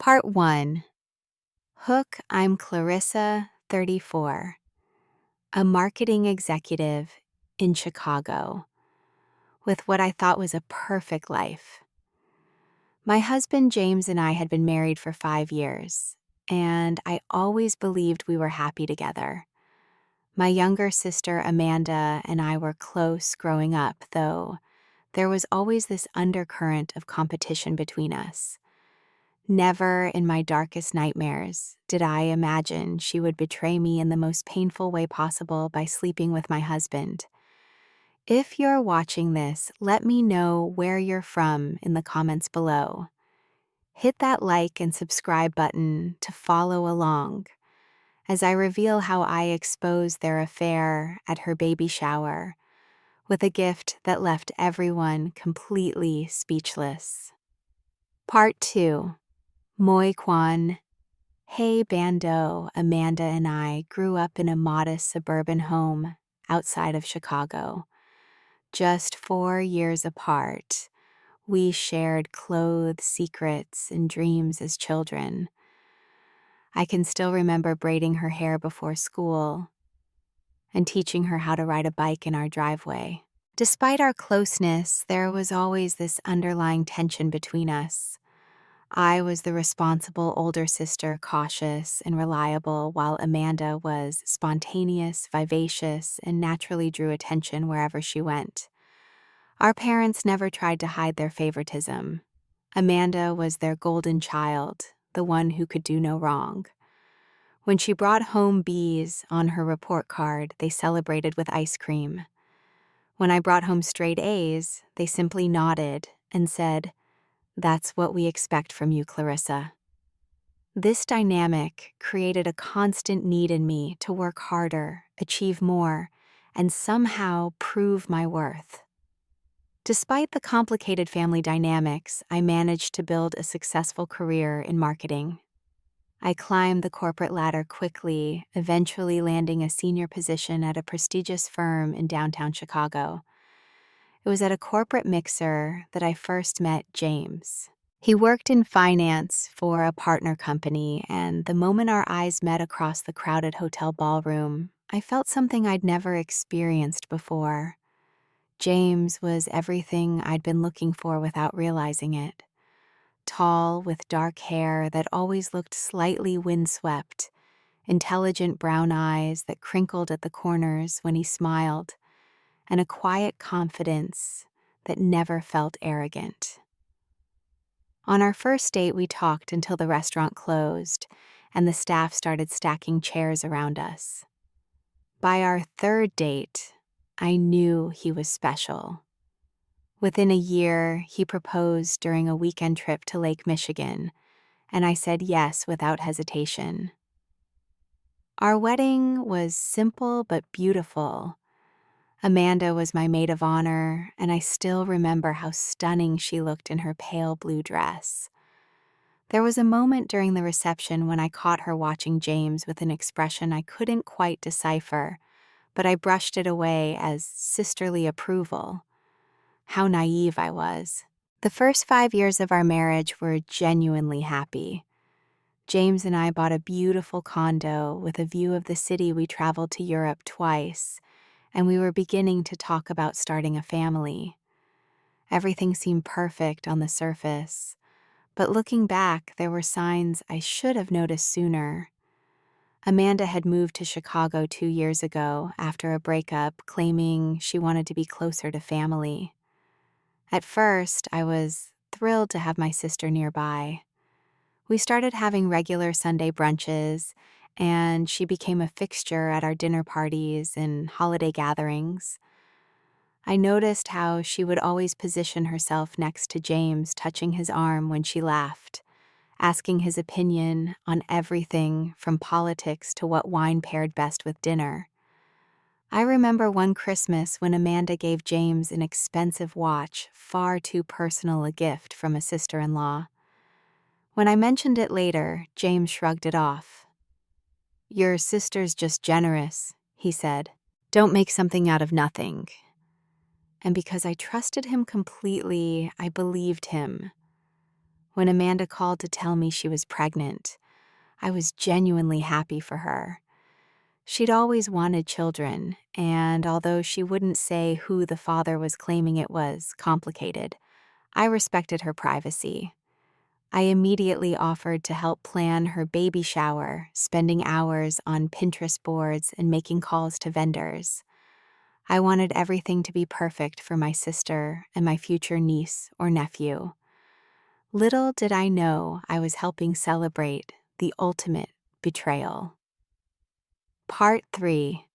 Part 1. Hook, I'm Clarissa, 34, a marketing executive in Chicago, with what I thought was a perfect life. My husband James and I had been married for 5 years, and I always believed we were happy together. My younger sister Amanda and I were close growing up, though there was always this undercurrent of competition between us. Never in my darkest nightmares did I imagine she would betray me in the most painful way possible by sleeping with my husband. If you're watching this, let me know where you're from in the comments below. Hit that like and subscribe button to follow along as I reveal how I exposed their affair at her baby shower with a gift that left everyone completely speechless. Part 2. Moi Kwan. Hey Bando, Amanda and I grew up in a modest suburban home outside of Chicago. Just 4 years apart, we shared clothes, secrets, and dreams as children. I can still remember braiding her hair before school and teaching her how to ride a bike in our driveway. Despite our closeness, there was always this underlying tension between us. I was the responsible older sister, cautious and reliable, while Amanda was spontaneous, vivacious, and naturally drew attention wherever she went. Our parents never tried to hide their favoritism. Amanda was their golden child, the one who could do no wrong. When she brought home B's on her report card, they celebrated with ice cream. When I brought home straight A's, they simply nodded and said, "That's what we expect from you, Clarissa." This dynamic created a constant need in me to work harder, achieve more, and somehow prove my worth. Despite the complicated family dynamics, I managed to build a successful career in marketing. I climbed the corporate ladder quickly, eventually landing a senior position at a prestigious firm in downtown Chicago. It was at a corporate mixer that I first met James. He worked in finance for a partner company, and the moment our eyes met across the crowded hotel ballroom, I felt something I'd never experienced before. James was everything I'd been looking for without realizing it. Tall, with dark hair that always looked slightly windswept, intelligent brown eyes that crinkled at the corners when he smiled, and a quiet confidence that never felt arrogant. On our first date, we talked until the restaurant closed and the staff started stacking chairs around us. By our third date, I knew he was special. Within a year, he proposed during a weekend trip to Lake Michigan, and I said yes without hesitation. Our wedding was simple but beautiful. Amanda was my maid of honor, and I still remember how stunning she looked in her pale blue dress. There was a moment during the reception when I caught her watching James with an expression I couldn't quite decipher, but I brushed it away as sisterly approval. How naive I was. The first 5 years of our marriage were genuinely happy. James and I bought a beautiful condo with a view of the city we traveled to Europe twice, and we were beginning to talk about starting a family. Everything seemed perfect on the surface, but looking back, there were signs I should have noticed sooner. Amanda had moved to Chicago 2 years ago after a breakup, claiming she wanted to be closer to family. At first, I was thrilled to have my sister nearby. We started having regular Sunday brunches, and she became a fixture at our dinner parties and holiday gatherings. I noticed how she would always position herself next to James, touching his arm when she laughed, asking his opinion on everything from politics to what wine paired best with dinner. I remember one Christmas when Amanda gave James an expensive watch, far too personal a gift from a sister-in-law. When I mentioned it later, James shrugged it off. "Your sister's just generous," he said. "Don't make something out of nothing." And because I trusted him completely, I believed him. When Amanda called to tell me she was pregnant, I was genuinely happy for her. She'd always wanted children, and although she wouldn't say who the father was claiming it was complicated, I respected her privacy. I immediately offered to help plan her baby shower, spending hours on Pinterest boards and making calls to vendors. I wanted everything to be perfect for my sister and my future niece or nephew. Little did I know I was helping celebrate the ultimate betrayal. Part 3.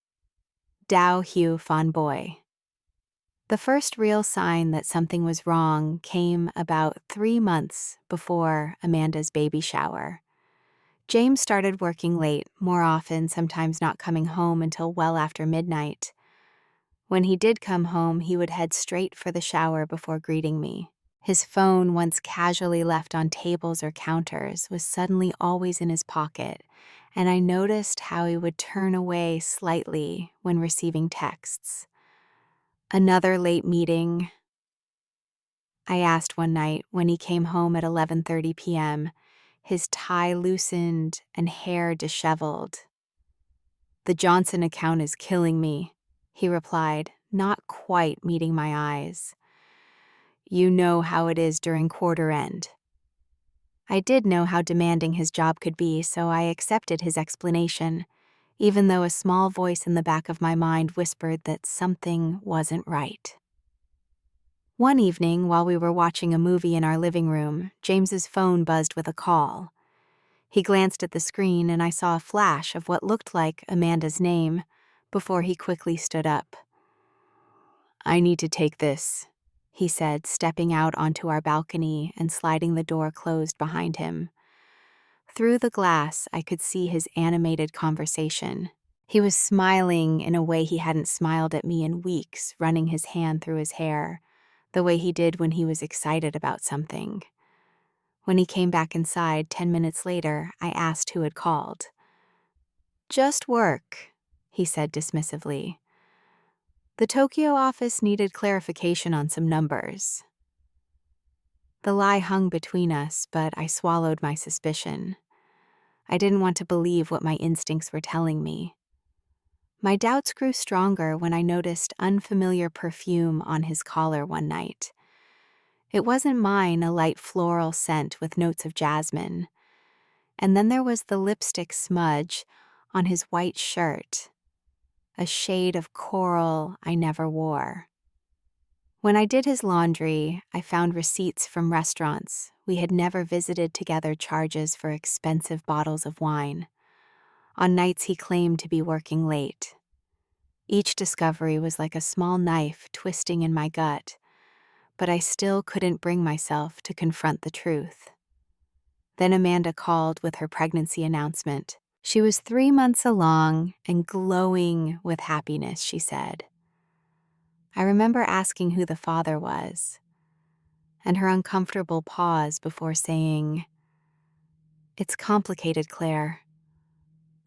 Dao Hu Fan Boy. The first real sign that something was wrong came about 3 months before Amanda's baby shower. James started working late, more often sometimes not coming home until well after midnight. When he did come home, he would head straight for the shower before greeting me. His phone, once casually left on tables or counters, was suddenly always in his pocket, and I noticed how he would turn away slightly when receiving texts. Another late meeting, I asked one night when he came home at 11:30 p.m., his tie loosened and hair disheveled. "The Johnson account is killing me," he replied, not quite meeting my eyes. "You know how it is during quarter end." I did know how demanding his job could be, so I accepted his explanation, even though a small voice in the back of my mind whispered that something wasn't right. One evening, while we were watching a movie in our living room, James's phone buzzed with a call. He glanced at the screen and I saw a flash of what looked like Amanda's name before he quickly stood up. "I need to take this," he said, stepping out onto our balcony and sliding the door closed behind him. Through the glass, I could see his animated conversation. He was smiling in a way he hadn't smiled at me in weeks, running his hand through his hair, the way he did when he was excited about something. When he came back inside 10 minutes later, I asked who had called. "Just work," he said dismissively. "The Tokyo office needed clarification on some numbers." The lie hung between us, but I swallowed my suspicion. I didn't want to believe what my instincts were telling me. My doubts grew stronger when I noticed unfamiliar perfume on his collar one night. It wasn't mine, a light floral scent with notes of jasmine. And then there was the lipstick smudge on his white shirt, a shade of coral I never wore. When I did his laundry, I found receipts from restaurants we had never visited together, charges for expensive bottles of wine, on nights he claimed to be working late. Each discovery was like a small knife twisting in my gut, but I still couldn't bring myself to confront the truth. Then Amanda called with her pregnancy announcement. She was 3 months along and glowing with happiness, she said. I remember asking who the father was, and her uncomfortable pause before saying, "It's complicated, Claire.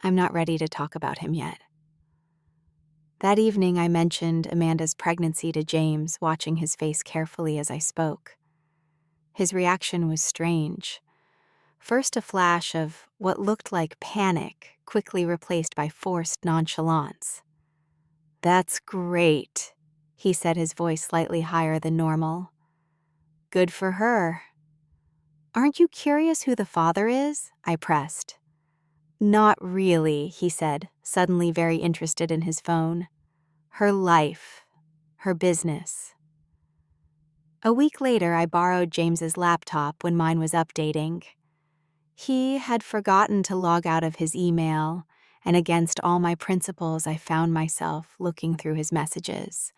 I'm not ready to talk about him yet." That evening I mentioned Amanda's pregnancy to James, watching his face carefully as I spoke. His reaction was strange. First a flash of what looked like panic, quickly replaced by forced nonchalance. "That's great," he said, his voice slightly higher than normal. "Good for her." "Aren't you curious who the father is?" I pressed. "Not really," he said, suddenly very interested in his phone. "Her life, her business." A week later, I borrowed James's laptop when mine was updating. He had forgotten to log out of his email, and against all my principles, I found myself looking through his messages.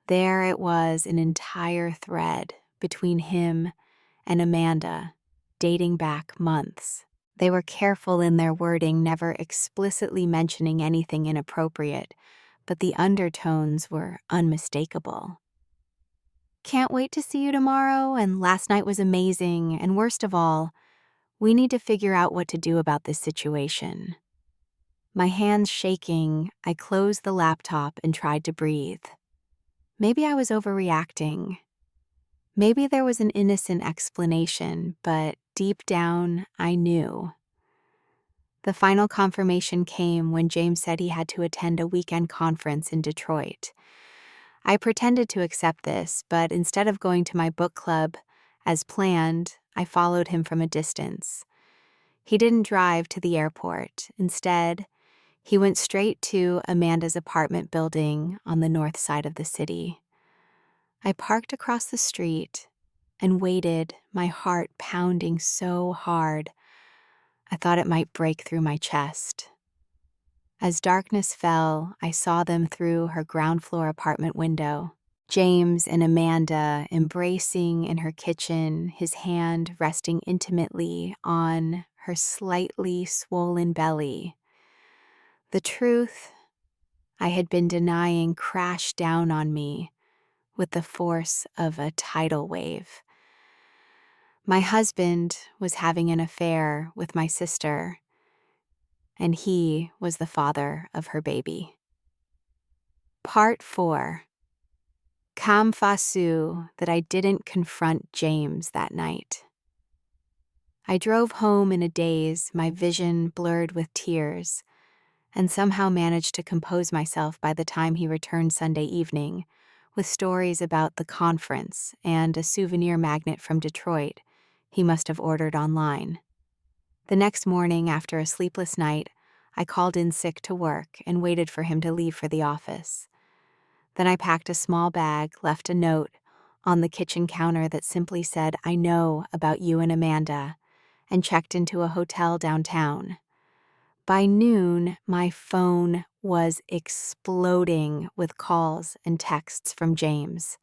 There it was, an entire thread between him and Amanda, dating back months. They were careful in their wording, never explicitly mentioning anything inappropriate, but the undertones were unmistakable. "Can't wait to see you tomorrow, and last night was amazing, and worst of all, we need to figure out what to do about this situation." My hands shaking, I closed the laptop and tried to breathe. Maybe I was overreacting. Maybe there was an innocent explanation, but deep down, I knew. The final confirmation came when James said he had to attend a weekend conference in Detroit. I pretended to accept this, but instead of going to my book club as planned, I followed him from a distance. He didn't drive to the airport. Instead, he went straight to Amanda's apartment building on the north side of the city. I parked across the street and waited, my heart pounding so hard I thought it might break through my chest. As darkness fell, I saw them through her ground floor apartment window. James and Amanda embracing in her kitchen, his hand resting intimately on her slightly swollen belly. The truth I had been denying crashed down on me with the force of a tidal wave. My husband was having an affair with my sister, and he was the father of her baby. Part 4. Kam Fasu that I didn't confront James that night. I drove home in a daze, my vision blurred with tears, and somehow managed to compose myself by the time he returned Sunday evening, with stories about the conference and a souvenir magnet from Detroit he must have ordered online. The next morning, after a sleepless night, I called in sick to work and waited for him to leave for the office. Then I packed a small bag, left a note on the kitchen counter that simply said, "I know about you and Amanda," and checked into a hotel downtown. By noon, my phone was exploding with calls and texts from James.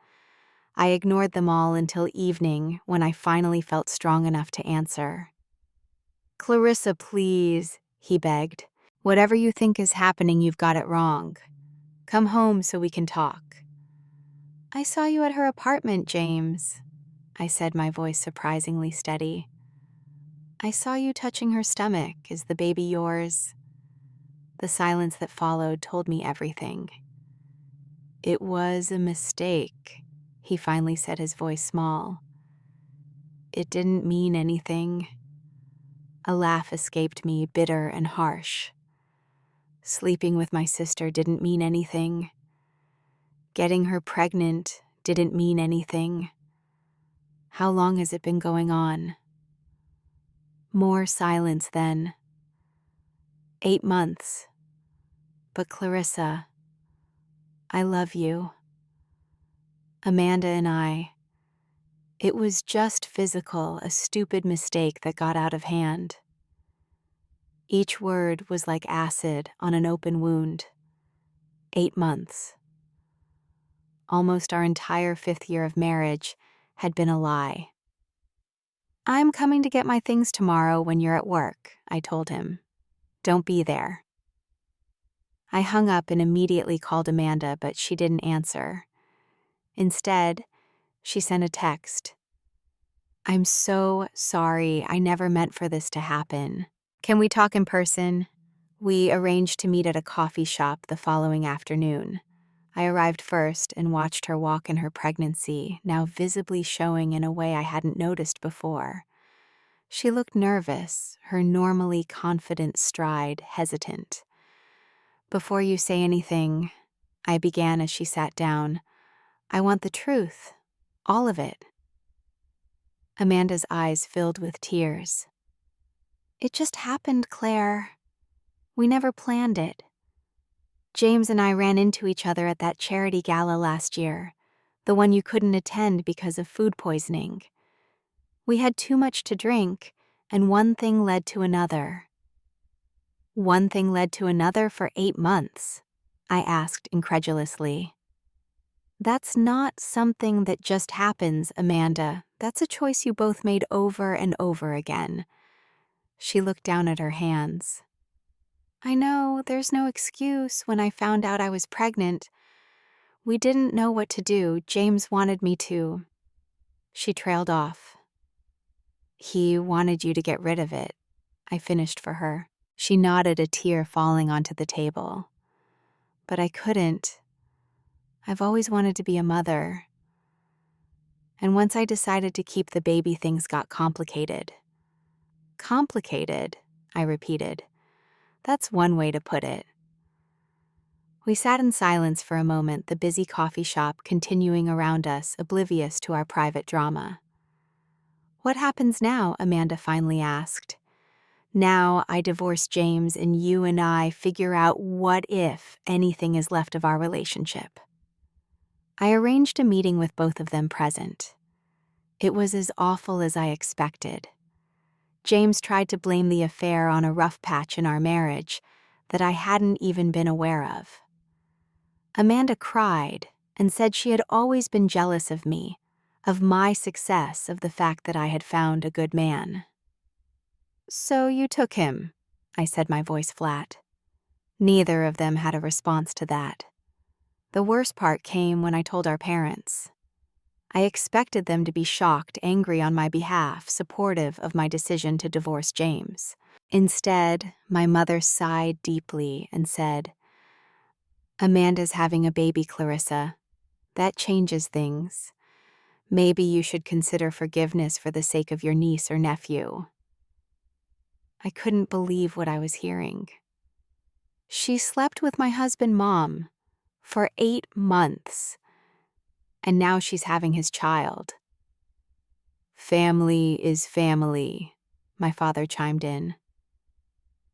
I ignored them all until evening when I finally felt strong enough to answer. "Clarissa, please," he begged. "Whatever you think is happening, you've got it wrong. Come home so we can talk." "I saw you at her apartment, James," I said, my voice surprisingly steady. "I saw you touching her stomach. Is the baby yours?" The silence that followed told me everything. "It was a mistake," he finally said, his voice small. "It didn't mean anything." A laugh escaped me, bitter and harsh. Sleeping with my sister didn't mean anything. Getting her pregnant didn't mean anything. How long has it been going on? More silence then. 8 months. But Clarissa, I love you. Amanda and I. It was just physical, a stupid mistake that got out of hand. Each word was like acid on an open wound. 8 months. Almost our entire 5th year of marriage had been a lie. "I'm coming to get my things tomorrow when you're at work," I told him. "Don't be there." I hung up and immediately called Amanda, but she didn't answer. Instead, she sent a text. "I'm so sorry. I never meant for this to happen. Can we talk in person?" We arranged to meet at a coffee shop the following afternoon. I arrived first and watched her walk in her pregnancy, now visibly showing in a way I hadn't noticed before. She looked nervous, her normally confident stride hesitant. "Before you say anything," I began as she sat down, "I want the truth, all of it." Amanda's eyes filled with tears. "It just happened, Claire. We never planned it. James and I ran into each other at that charity gala last year, the one you couldn't attend because of food poisoning. We had too much to drink, and one thing led to another." "One thing led to another for 8 months?" I asked incredulously. "That's not something that just happens, Amanda. That's a choice you both made over and over again." She looked down at her hands. "I know, there's no excuse. When I found out I was pregnant, we didn't know what to do. James wanted me to." She trailed off. "He wanted you to get rid of it," I finished for her. She nodded, a tear falling onto the table. "But I couldn't. I've always wanted to be a mother." And once I decided to keep the baby, things got complicated. Complicated, I repeated. That's one way to put it. We sat in silence for a moment, the busy coffee shop continuing around us, oblivious to our private drama. "What happens now?" Amanda finally asked. "Now I divorce James and you and I figure out what, if anything, is left of our relationship." I arranged a meeting with both of them present. It was as awful as I expected. James tried to blame the affair on a rough patch in our marriage that I hadn't even been aware of. Amanda cried and said she had always been jealous of me, of my success, of the fact that I had found a good man. "So you took him," I said, my voice flat. Neither of them had a response to that. The worst part came when I told our parents. I expected them to be shocked, angry on my behalf, supportive of my decision to divorce James. Instead, my mother sighed deeply and said, "Amanda's having a baby, Clarissa. That changes things. Maybe you should consider forgiveness for the sake of your niece or nephew." I couldn't believe what I was hearing. She slept with my husband, Mom, for 8 months, and now she's having his child. "Family is family," my father chimed in.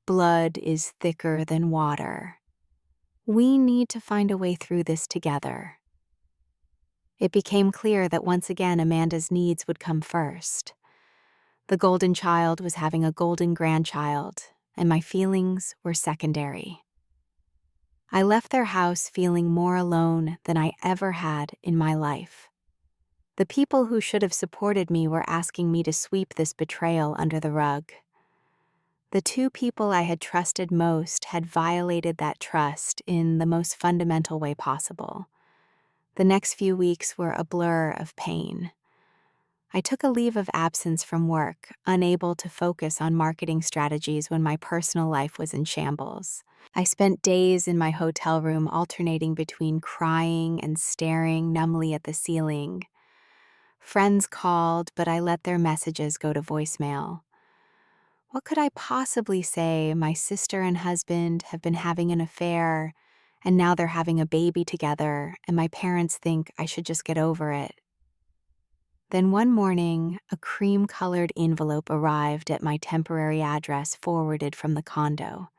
"Blood is thicker than water. We need to find a way through this together." It became clear that once again Amanda's needs would come first. The golden child was having a golden grandchild, and my feelings were secondary. I left their house feeling more alone than I ever had in my life. The people who should have supported me were asking me to sweep this betrayal under the rug. The two people I had trusted most had violated that trust in the most fundamental way possible. The next few weeks were a blur of pain. I took a leave of absence from work, unable to focus on marketing strategies when my personal life was in shambles. I spent days in my hotel room alternating between crying and staring numbly at the ceiling. Friends called, but I let their messages go to voicemail. What could I possibly say? My sister and husband have been having an affair, and now they're having a baby together, and my parents think I should just get over it. Then one morning, a cream-colored envelope arrived at my temporary address forwarded from the condo.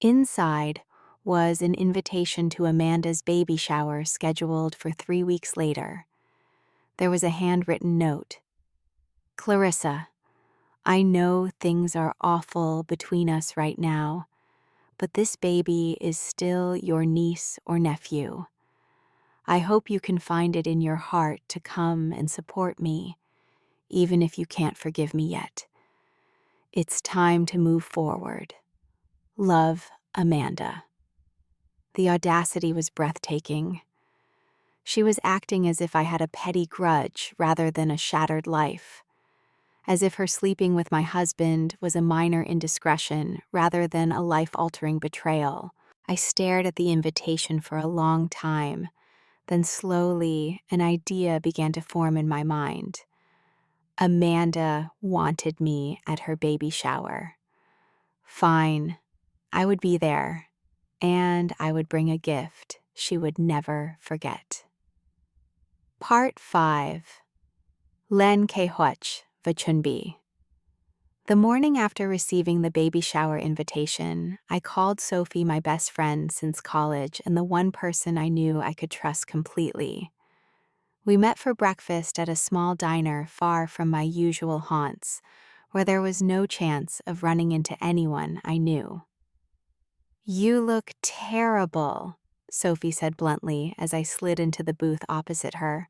Inside was an invitation to Amanda's baby shower scheduled for 3 weeks later. There was a handwritten note. "Clarissa, I know things are awful between us right now, but this baby is still your niece or nephew. I hope you can find it in your heart to come and support me, even if you can't forgive me yet. It's time to move forward. Love, Amanda." The audacity was breathtaking. She was acting as if I had a petty grudge rather than a shattered life, as if her sleeping with my husband was a minor indiscretion rather than a life-altering betrayal. I stared at the invitation for a long time, then slowly an idea began to form in my mind. Amanda wanted me at her baby shower. Fine, I would be there, and I would bring a gift she would never forget. Part 5. Len Kehoch Vachunbi. The morning after receiving the baby shower invitation, I called Sophie, my best friend since college and the one person I knew I could trust completely. We met for breakfast at a small diner far from my usual haunts, where there was no chance of running into anyone I knew. "You look terrible," Sophie said bluntly as I slid into the booth opposite her.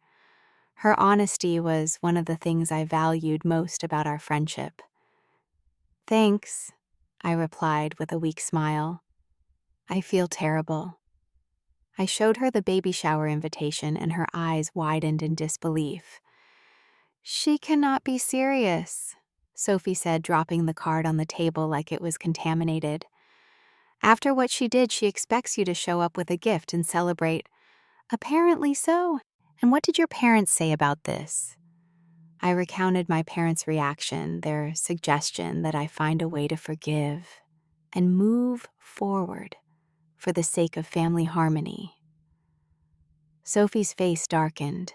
Her honesty was one of the things I valued most about our friendship. "Thanks," I replied with a weak smile. "I feel terrible." I showed her the baby shower invitation and her eyes widened in disbelief. "She cannot be serious," Sophie said, dropping the card on the table like it was contaminated. "After what she did, she expects you to show up with a gift and celebrate." "Apparently so. And what did your parents say about this?" I recounted my parents' reaction, their suggestion that I find a way to forgive and move forward for the sake of family harmony. Sophie's face darkened.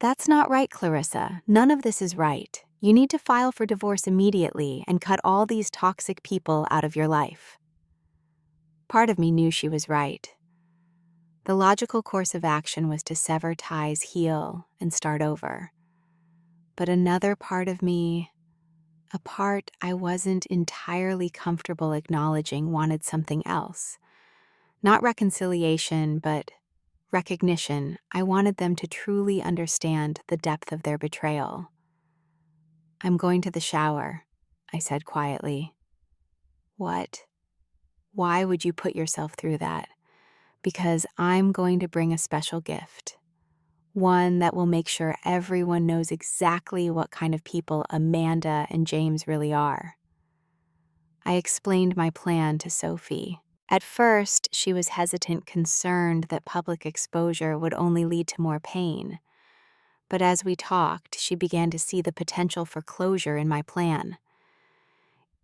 "That's not right, Clarissa. None of this is right. You need to file for divorce immediately and cut all these toxic people out of your life." Part of me knew she was right. The logical course of action was to sever ties, heal, and start over. But another part of me, a part I wasn't entirely comfortable acknowledging, wanted something else. Not reconciliation, but recognition. I wanted them to truly understand the depth of their betrayal. "I'm going to the shower," I said quietly. "What? Why would you put yourself through that?" "Because I'm going to bring a special gift. One that will make sure everyone knows exactly what kind of people Amanda and James really are." I explained my plan to Sophie. At first, she was hesitant, concerned that public exposure would only lead to more pain. But as we talked, she began to see the potential for closure in my plan.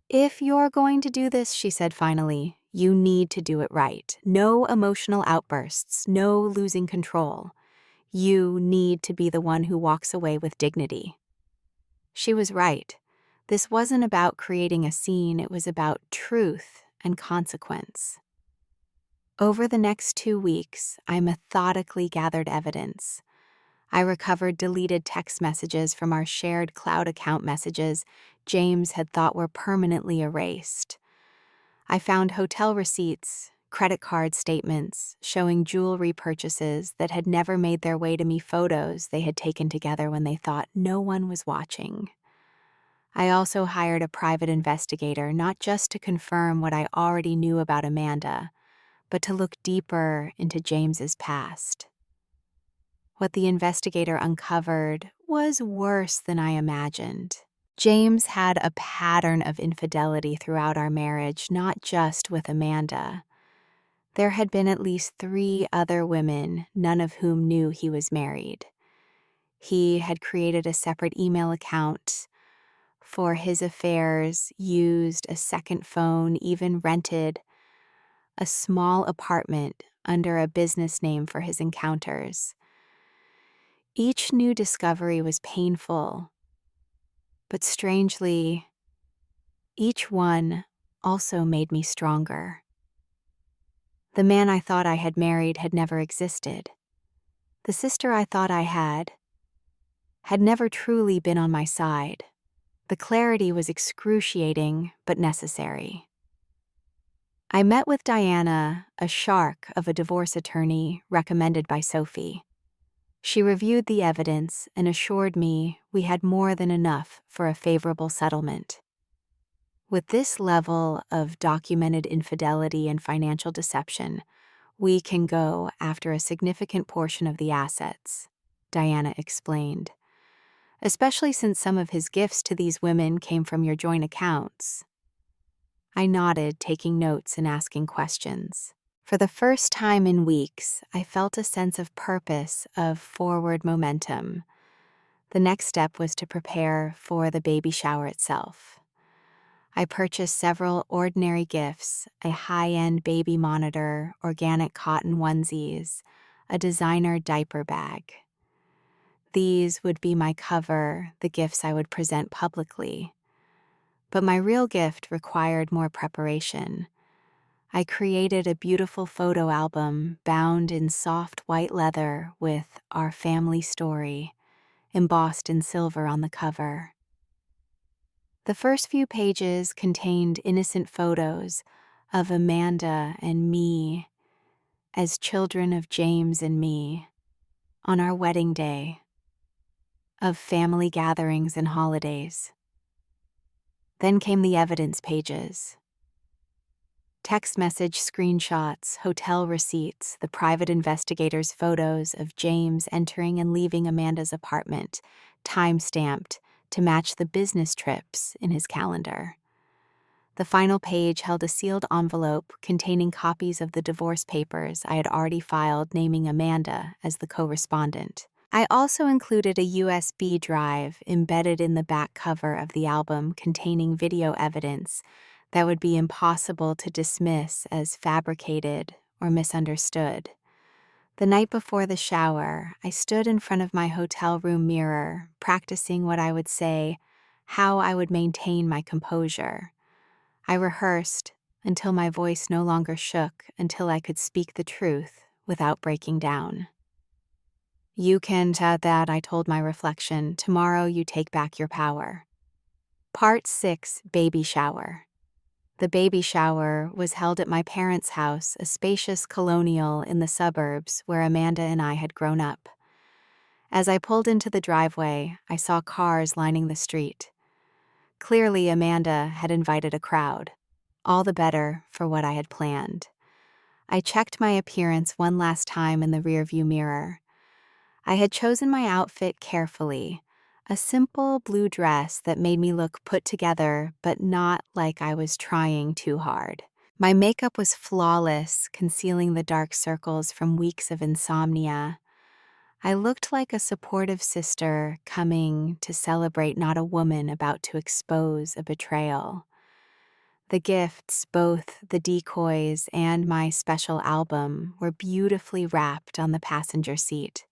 "If you're going to do this," she said finally, "you need to do it right. No emotional outbursts, no losing control. You need to be the one who walks away with dignity." She was right. This wasn't about creating a scene, it was about truth and consequence. Over the next 2 weeks, I methodically gathered evidence. I recovered deleted text messages from our shared cloud account messages James had thought were permanently erased. I found hotel receipts, credit card statements showing jewelry purchases that had never made their way to me, photos they had taken together when they thought no one was watching. I also hired a private investigator, not just to confirm what I already knew about Amanda, but to look deeper into James's past. What the investigator uncovered was worse than I imagined. James had a pattern of infidelity throughout our marriage, not just with Amanda. There had been at least 3 other women, none of whom knew he was married. He had created a separate email account for his affairs, used a second phone, even rented a small apartment under a business name for his encounters. Each new discovery was painful, but strangely, each one also made me stronger. The man I thought I had married had never existed. The sister I thought I had never truly been on my side. The clarity was excruciating, but necessary. I met with Diana, a shark of a divorce attorney recommended by Sophie. She reviewed the evidence and assured me we had more than enough for a favorable settlement. With this level of documented infidelity and financial deception, we can go after a significant portion of the assets, Diana explained, especially since some of his gifts to these women came from your joint accounts. I nodded, taking notes and asking questions. For the first time in weeks, I felt a sense of purpose, of forward momentum. The next step was to prepare for the baby shower itself. I purchased several ordinary gifts: a high-end baby monitor, organic cotton onesies, a designer diaper bag. These would be my cover, the gifts I would present publicly. But my real gift required more preparation. I created a beautiful photo album bound in soft white leather with "Our Family Story" embossed in silver on the cover. The first few pages contained innocent photos of Amanda and me as children of James and me, on our wedding day, of family gatherings and holidays. Then came the evidence pages. Text message screenshots, hotel receipts, the private investigator's photos of James entering and leaving Amanda's apartment, time-stamped to match the business trips in his calendar. The final page held a sealed envelope containing copies of the divorce papers I had already filed, naming Amanda as the co-respondent. I also included a USB drive embedded in the back cover of the album containing video evidence that would be impossible to dismiss as fabricated or misunderstood. The night before the shower, I stood in front of my hotel room mirror, practicing what I would say, how I would maintain my composure. I rehearsed until my voice no longer shook, until I could speak the truth without breaking down. "You can tell that," I told my reflection. "Tomorrow you take back your power." Part 6, Baby Shower. The baby shower was held at my parents' house, a spacious colonial in the suburbs where Amanda and I had grown up. As I pulled into the driveway, I saw cars lining the street. Clearly, Amanda had invited a crowd. All the better for what I had planned. I checked my appearance one last time in the rearview mirror. I had chosen my outfit carefully, a simple blue dress that made me look put together but not like I was trying too hard. My makeup was flawless, concealing the dark circles from weeks of insomnia. I looked like a supportive sister coming to celebrate, not a woman about to expose a betrayal. The gifts, both the decoys and my special album, were beautifully wrapped on the passenger seat.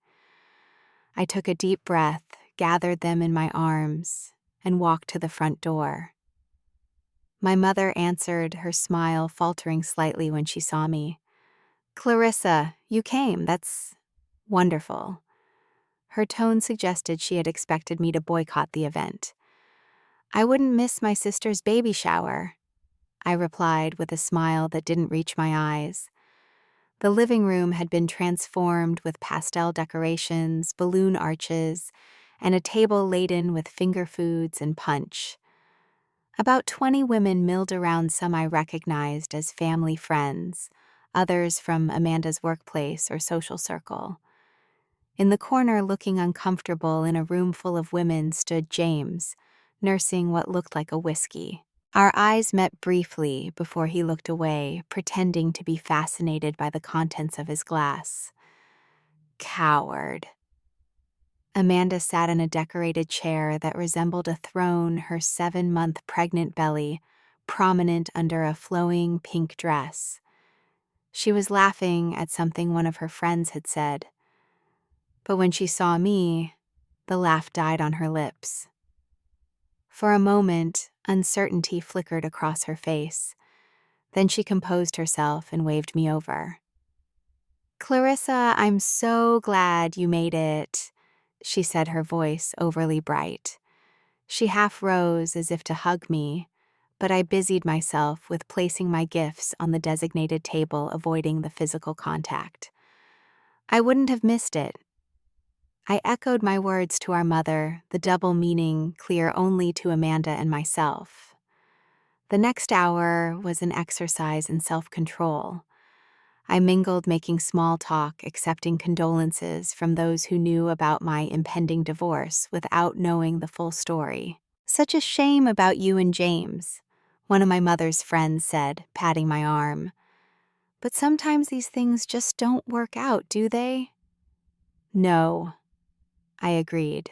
I took a deep breath, gathered them in my arms, and walked to the front door. My mother answered, her smile faltering slightly when she saw me. "Clarissa, you came. That's wonderful." Her tone suggested she had expected me to boycott the event. "I wouldn't miss my sister's baby shower," I replied with a smile that didn't reach my eyes. The living room had been transformed with pastel decorations, balloon arches, and a table laden with finger foods and punch. About 20 women milled around, some I recognized as family friends, others from Amanda's workplace or social circle. In the corner, looking uncomfortable in a room full of women, stood James, nursing what looked like a whiskey. Our eyes met briefly before he looked away, pretending to be fascinated by the contents of his glass. Coward. Amanda sat in a decorated chair that resembled a throne, her 7-month pregnant belly prominent under a flowing pink dress. She was laughing at something one of her friends had said. But when she saw me, the laugh died on her lips. For a moment, uncertainty flickered across her face. Then she composed herself and waved me over. "Clarissa, I'm so glad you made it," she said, her voice overly bright. She half rose as if to hug me, but I busied myself with placing my gifts on the designated table, avoiding the physical contact. "I wouldn't have missed it." I echoed my words to our mother, the double meaning clear only to Amanda and myself. The next hour was an exercise in self-control. I mingled, making small talk, accepting condolences from those who knew about my impending divorce without knowing the full story. "Such a shame about you and James," one of my mother's friends said, patting my arm. "But sometimes these things just don't work out, do they?" "No," I agreed.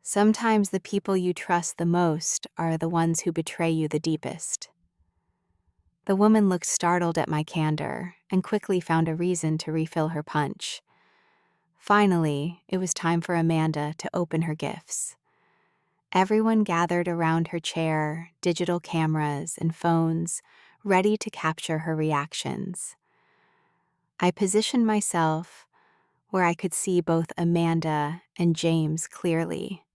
"Sometimes the people you trust the most are the ones who betray you the deepest." The woman looked startled at my candor and quickly found a reason to refill her punch. Finally, it was time for Amanda to open her gifts. Everyone gathered around her chair, digital cameras and phones, ready to capture her reactions. I positioned myself where I could see both Amanda and James clearly.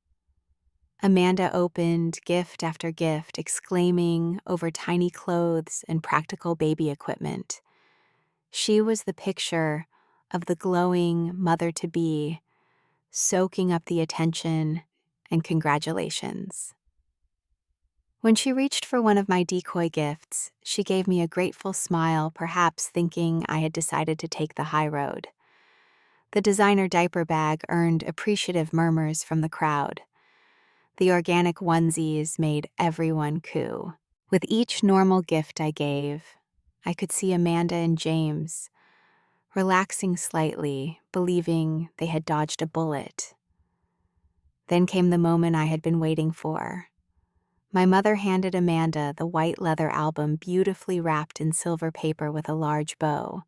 Amanda opened gift after gift, exclaiming over tiny clothes and practical baby equipment. She was the picture of the glowing mother-to-be, soaking up the attention and congratulations. When she reached for one of my decoy gifts, she gave me a grateful smile, perhaps thinking I had decided to take the high road. The designer diaper bag earned appreciative murmurs from the crowd. The organic onesies made everyone coo. With each normal gift I gave, I could see Amanda and James, relaxing slightly, believing they had dodged a bullet. Then came the moment I had been waiting for. My mother handed Amanda the white leather album beautifully wrapped in silver paper with a large bow.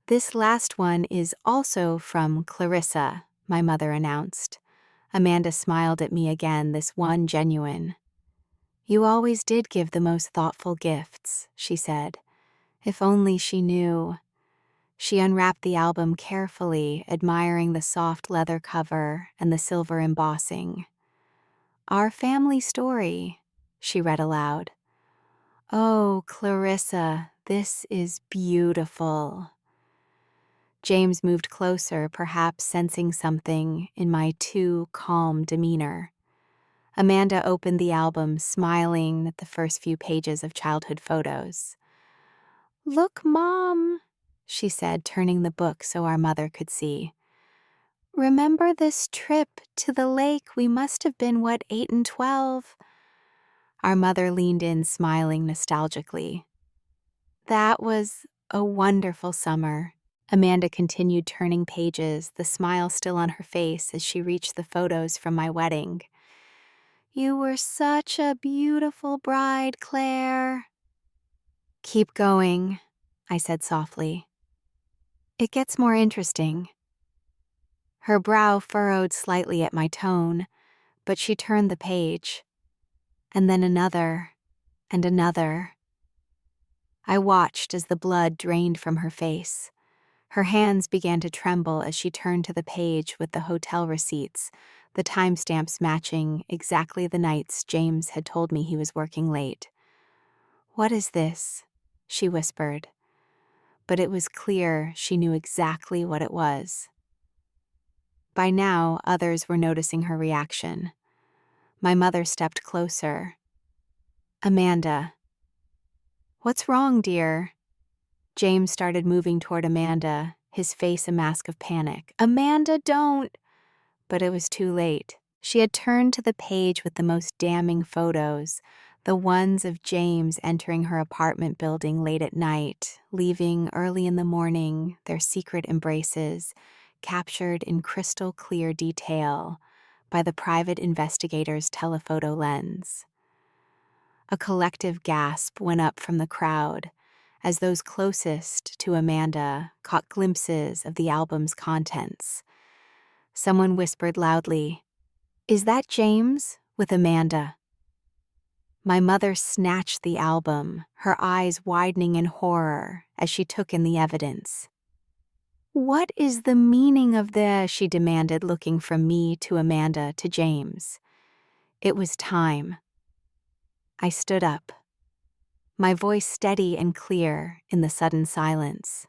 "This last one is also from Clarissa," my mother announced. Amanda smiled at me again, this one genuine. "You always did give the most thoughtful gifts," she said. If only she knew. She unwrapped the album carefully, admiring the soft leather cover and the silver embossing. "Our family story," she read aloud. "Oh, Clarissa, this is beautiful." James moved closer, perhaps sensing something in my too calm demeanor. Amanda opened the album, smiling at the first few pages of childhood photos. "Look, Mom," she said, turning the book so our mother could see. "Remember this trip to the lake? We must have been, 8 and 12? Our mother leaned in, smiling nostalgically. "That was a wonderful summer." Amanda continued turning pages, the smile still on her face as she reached the photos from my wedding. "You were such a beautiful bride, Claire." "Keep going," I said softly. "It gets more interesting." Her brow furrowed slightly at my tone, but she turned the page. And then another, and another. I watched as the blood drained from her face. Her hands began to tremble as she turned to the page with the hotel receipts, the timestamps matching exactly the nights James had told me he was working late. "What is this?" she whispered. But it was clear she knew exactly what it was. By now, others were noticing her reaction. My mother stepped closer. "Amanda." "What's wrong, dear?" James started moving toward Amanda, his face a mask of panic. "Amanda, don't!" But it was too late. She had turned to the page with the most damning photos, the ones of James entering her apartment building late at night, leaving early in the morning, their secret embraces, captured in crystal clear detail by the private investigator's telephoto lens. A collective gasp went up from the crowd as those closest to Amanda caught glimpses of the album's contents. Someone whispered loudly, "Is that James with Amanda?" My mother snatched the album, her eyes widening in horror as she took in the evidence. "What is the meaning of this?" she demanded, looking from me to Amanda to James. It was time. I stood up, my voice steady and clear in the sudden silence.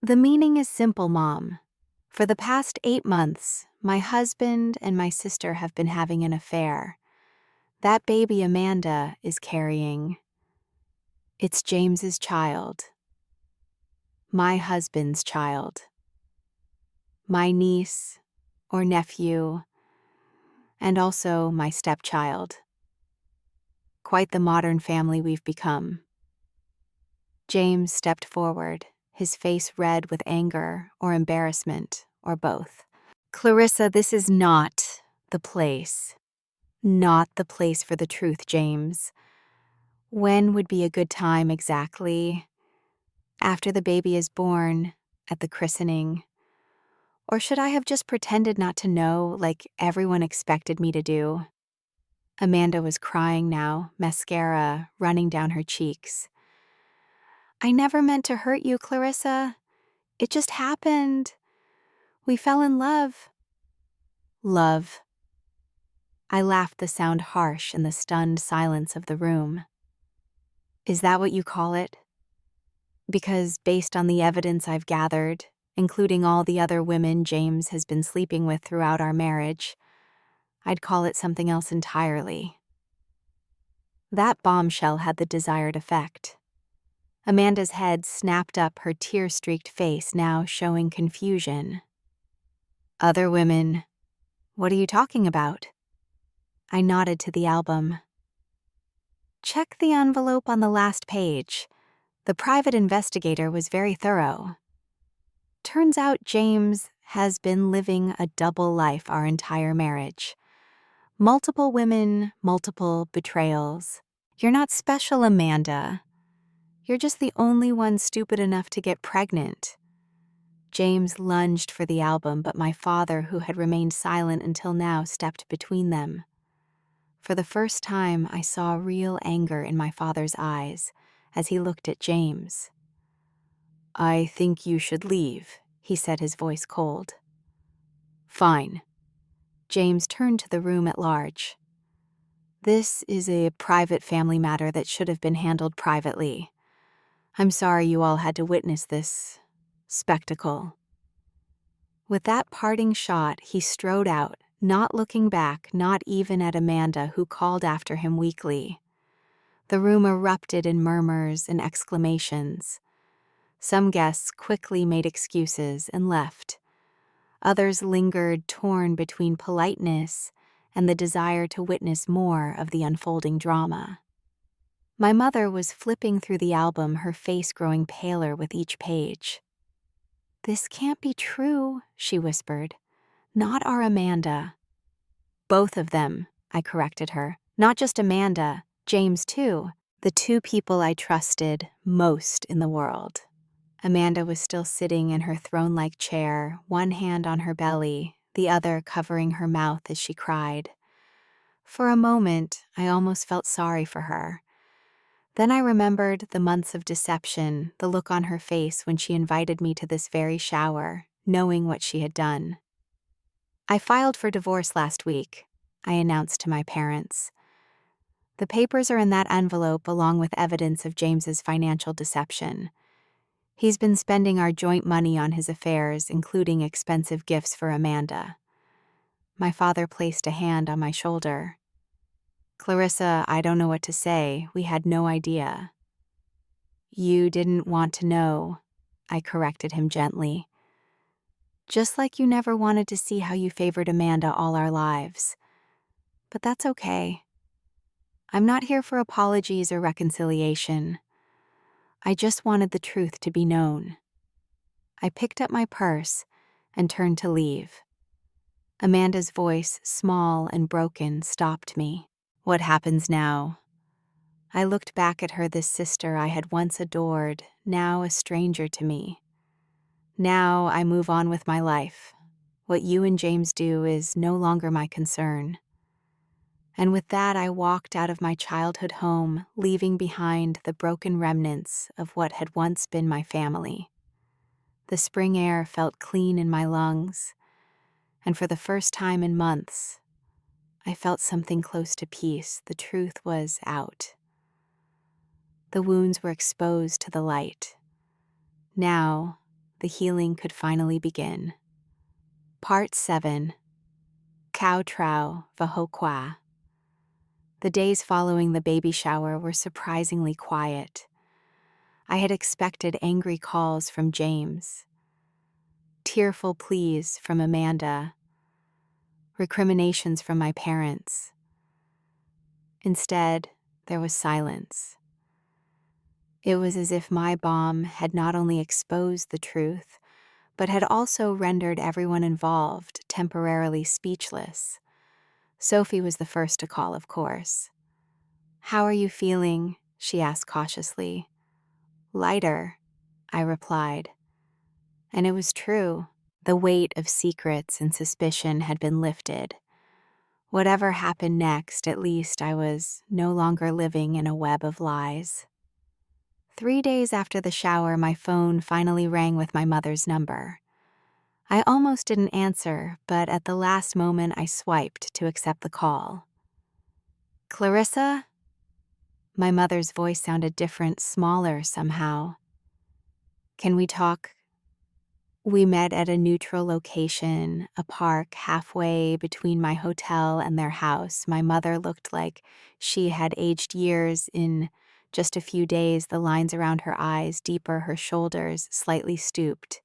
"The meaning is simple, Mom. For the past 8 months, my husband and my sister have been having an affair. That baby Amanda is carrying, it's James's child. My husband's child. My niece or nephew, and also my stepchild. Quite the modern family we've become." James stepped forward, his face red with anger or embarrassment, or both. "Clarissa, this is not the place. Not the place for the truth, James. When would be a good time exactly? After the baby is born, at the christening? Or should I have just pretended not to know like everyone expected me to do?" Amanda was crying now, mascara running down her cheeks. "I never meant to hurt you, Clarissa. It just happened. We fell in love." "Love." I laughed, the sound harsh in the stunned silence of the room. "Is that what you call it? Because based on the evidence I've gathered, including all the other women James has been sleeping with throughout our marriage, I'd call it something else entirely." That bombshell had the desired effect. Amanda's head snapped up, her tear-streaked face now showing confusion. "Other women? What are you talking about?" I nodded to the album. "Check the envelope on the last page. The private investigator was very thorough. Turns out James has been living a double life our entire marriage. Multiple women, multiple betrayals. You're not special, Amanda. You're just the only one stupid enough to get pregnant. James lunged for the album, but my father, who had remained silent until now, stepped between them. For the first time, I saw real anger in my father's eyes as he looked at James. "I think you should leave," he said, his voice cold. "Fine." James turned to the room at large. "This is a private family matter that should have been handled privately. I'm sorry you all had to witness this spectacle." With that parting shot, he strode out, not looking back, not even at Amanda, who called after him weakly. The room erupted in murmurs and exclamations. Some guests quickly made excuses and left. Others lingered, torn between politeness and the desire to witness more of the unfolding drama. My mother was flipping through the album, her face growing paler with each page. "This can't be true," she whispered. "Not our Amanda." "Both of them," I corrected her. "Not just Amanda, James too. The two people I trusted most in the world." Amanda was still sitting in her throne-like chair, one hand on her belly, the other covering her mouth as she cried. For a moment, I almost felt sorry for her. Then I remembered the months of deception, the look on her face when she invited me to this very shower, knowing what she had done. "I filed for divorce last week," I announced to my parents. "The papers are in that envelope along with evidence of James's financial deception. He's been spending our joint money on his affairs, including expensive gifts for Amanda." My father placed a hand on my shoulder. "Clarissa, I don't know what to say. We had no idea." "You didn't want to know," I corrected him gently. "Just like you never wanted to see how you favored Amanda all our lives. But that's okay. I'm not here for apologies or reconciliation. I just wanted the truth to be known." I picked up my purse and turned to leave. Amanda's voice, small and broken, stopped me. "What happens now?" I looked back at her, this sister I had once adored, now a stranger to me. "Now I move on with my life. What you and James do is no longer my concern." And with that, I walked out of my childhood home, leaving behind the broken remnants of what had once been my family. The spring air felt clean in my lungs, and for the first time in months, I felt something close to peace. The truth was out. The wounds were exposed to the light. Now, the healing could finally begin. Part 7. Cow Trow Vahokwa. The days following the baby shower were surprisingly quiet. I had expected angry calls from James, tearful pleas from Amanda, recriminations from my parents. Instead, there was silence. It was as if my bomb had not only exposed the truth, but had also rendered everyone involved temporarily speechless. Sophie was the first to call, of course. "How are you feeling?" she asked cautiously. "Lighter," I replied. And it was true. The weight of secrets and suspicion had been lifted. Whatever happened next, at least I was no longer living in a web of lies. 3 days after the shower, my phone finally rang with my mother's number. I almost didn't answer, but at the last moment I swiped to accept the call. "Clarissa?" My mother's voice sounded different, smaller somehow. "Can we talk?" We met at a neutral location, a park halfway between my hotel and their house. My mother looked like she had aged years in just a few days, the lines around her eyes deeper, her shoulders slightly stooped.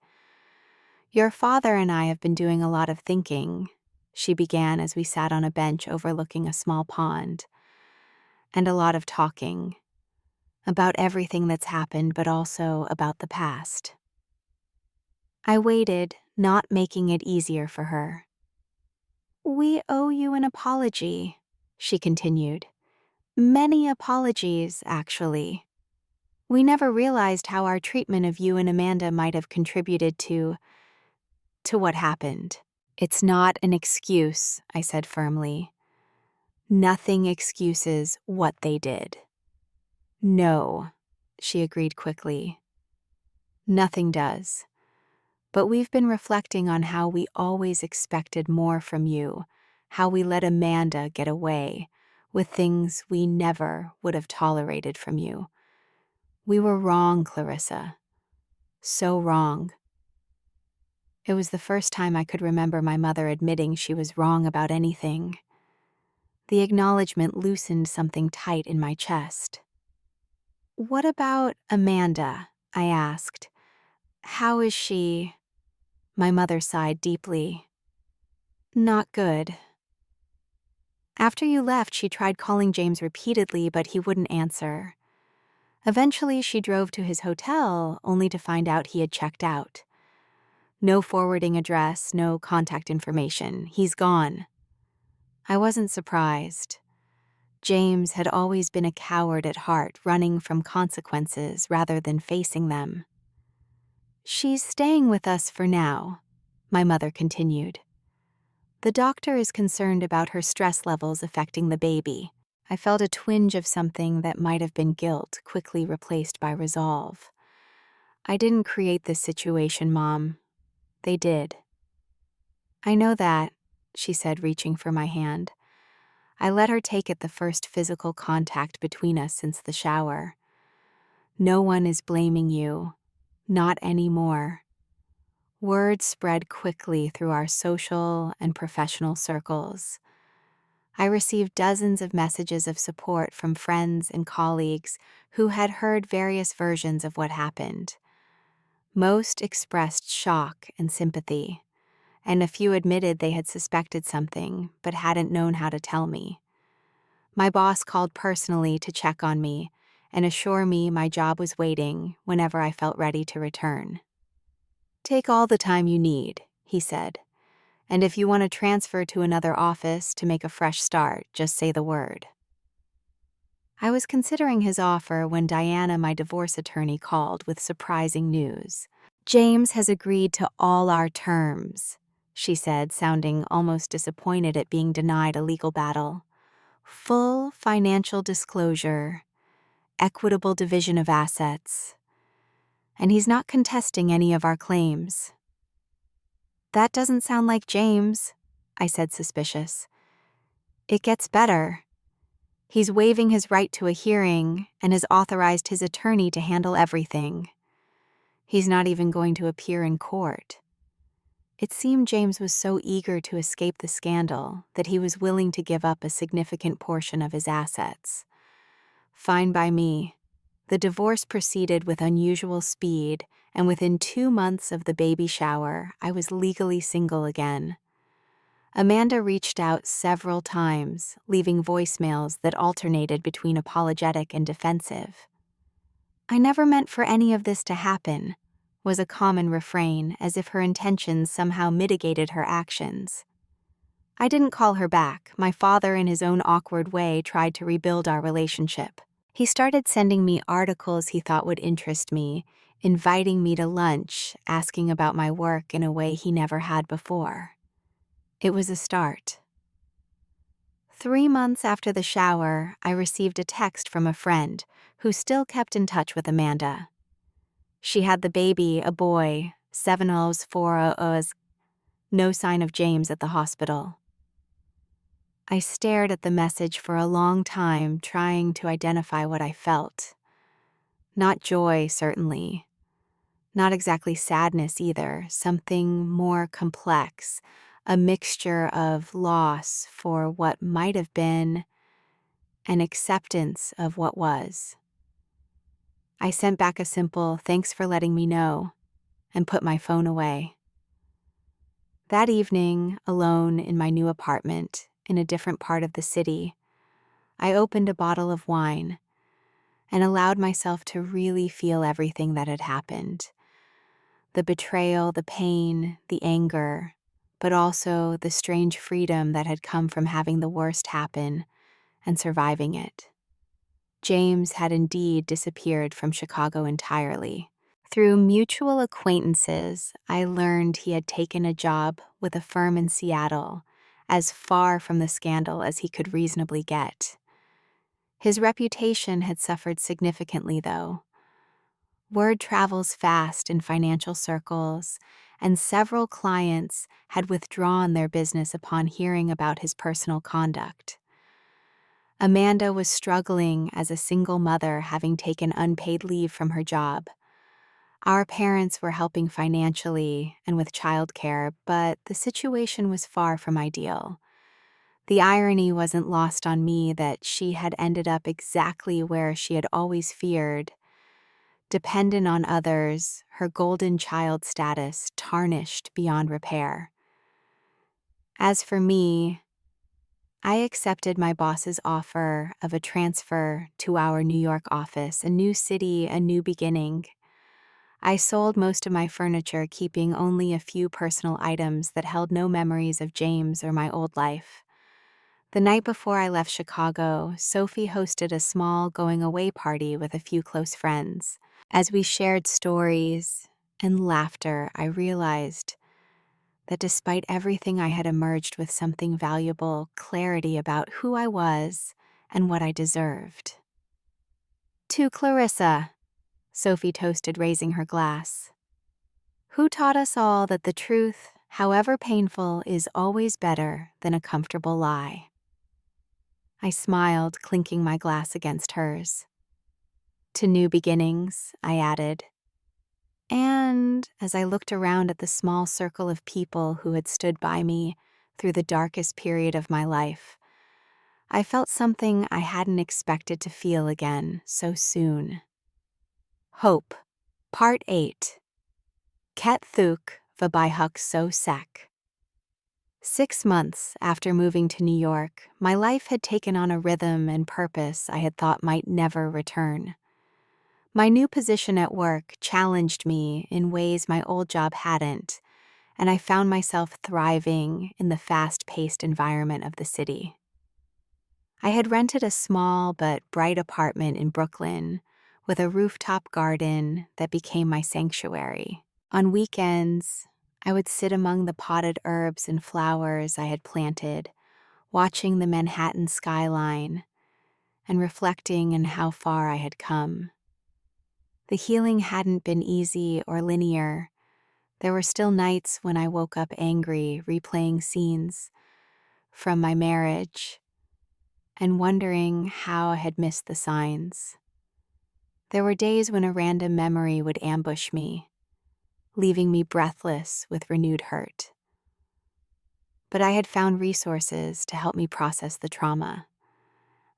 "Your father and I have been doing a lot of thinking," she began as we sat on a bench overlooking a small pond. "And a lot of talking. about everything that's happened, but also about the past. I waited, not making it easier for her. "We owe you an apology," she continued. "Many apologies, actually. We never realized how our treatment of you and Amanda might have contributed to what happened." "It's not an excuse," I said firmly. "Nothing excuses what they did." "No," she agreed quickly. "Nothing does. But we've been reflecting on how we always expected more from you, how we let Amanda get away with things we never would have tolerated from you. We were wrong, Clarissa. So wrong." It was the first time I could remember my mother admitting she was wrong about anything. The acknowledgement loosened something tight in my chest. "What about Amanda?" I asked. "How is she?" My mother sighed deeply. "Not good. After you left, she tried calling James repeatedly, but he wouldn't answer. Eventually, she drove to his hotel, only to find out he had checked out. No forwarding address, no contact information. He's gone." I wasn't surprised. James had always been a coward at heart, running from consequences rather than facing them. "She's staying with us for now," my mother continued. "The doctor is concerned about her stress levels affecting the baby." I felt a twinge of something that might have been guilt, quickly replaced by resolve. "I didn't create this situation, Mom. They did." "I know that," she said, reaching for my hand. I let her take it, the first physical contact between us since the shower. "No one is blaming you. Not anymore." Word spread quickly through our social and professional circles. I received dozens of messages of support from friends and colleagues who had heard various versions of what happened. Most expressed shock and sympathy, and a few admitted they had suspected something but hadn't known how to tell me. My boss called personally to check on me and assure me my job was waiting whenever I felt ready to return. "Take all the time you need," he said. "And if you want to transfer to another office to make a fresh start, just say the word." I was considering his offer when Diana, my divorce attorney, called with surprising news. "James has agreed to all our terms," she said, sounding almost disappointed at being denied a legal battle. "Full financial disclosure, equitable division of assets, and he's not contesting any of our claims." "That doesn't sound like James," I said, suspicious. "It gets better. He's waiving his right to a hearing and has authorized his attorney to handle everything. He's not even going to appear in court." It seemed James was so eager to escape the scandal that he was willing to give up a significant portion of his assets. Fine by me. The divorce proceeded with unusual speed, and within 2 months of the baby shower, I was legally single again. Amanda reached out several times, leaving voicemails that alternated between apologetic and defensive. "I never meant for any of this to happen," was a common refrain, as if her intentions somehow mitigated her actions. I didn't call her back. My father, in his own awkward way, tried to rebuild our relationship. He started sending me articles he thought would interest me, inviting me to lunch, asking about my work in a way he never had before. It was a start. 3 months after the shower, I received a text from a friend who still kept in touch with Amanda. She had the baby, a boy, 7 O's, 4 O's, no sign of James at the hospital. I stared at the message for a long time, trying to identify what I felt. Not joy, certainly. Not exactly sadness either, something more complex, a mixture of loss for what might have been and acceptance of what was. I sent back a simple "thanks for letting me know" and put my phone away. That evening, alone in my new apartment in a different part of the city, I opened a bottle of wine and allowed myself to really feel everything that had happened. The betrayal, the pain, the anger, but also the strange freedom that had come from having the worst happen and surviving it. James had indeed disappeared from Chicago entirely. Through mutual acquaintances, I learned he had taken a job with a firm in Seattle, as far from the scandal as he could reasonably get. His reputation had suffered significantly, though. Word travels fast in financial circles, and several clients had withdrawn their business upon hearing about his personal conduct. Amanda was struggling as a single mother, having taken unpaid leave from her job. Our parents were helping financially and with childcare, but the situation was far from ideal. The irony wasn't lost on me that she had ended up exactly where she had always feared, dependent on others, her golden child status tarnished beyond repair. As for me, I accepted my boss's offer of a transfer to our New York office, a new city, a new beginning. I sold most of my furniture, keeping only a few personal items that held no memories of James or my old life. The night before I left Chicago, Sophie hosted a small going-away party with a few close friends. As we shared stories and laughter, I realized that despite everything, I had emerged with something valuable: clarity about who I was and what I deserved. To Clarissa, Sophie toasted, raising her glass, who taught us all that the truth, however painful, is always better than a comfortable lie. I smiled, clinking my glass against hers. To new beginnings, I added. And as I looked around at the small circle of people who had stood by me through the darkest period of my life, I felt something I hadn't expected to feel again so soon. Hope. Part 8. Ket Thuk Vabihuk So Sek. 6 months after moving to New York, my life had taken on a rhythm and purpose I had thought might never return. My new position at work challenged me in ways my old job hadn't, and I found myself thriving in the fast-paced environment of the city. I had rented a small but bright apartment in Brooklyn with a rooftop garden that became my sanctuary. On weekends, I would sit among the potted herbs and flowers I had planted, watching the Manhattan skyline and reflecting on how far I had come. The healing hadn't been easy or linear. There were still nights when I woke up angry, replaying scenes from my marriage and wondering how I had missed the signs. There were days when a random memory would ambush me, leaving me breathless with renewed hurt. But I had found resources to help me process the trauma.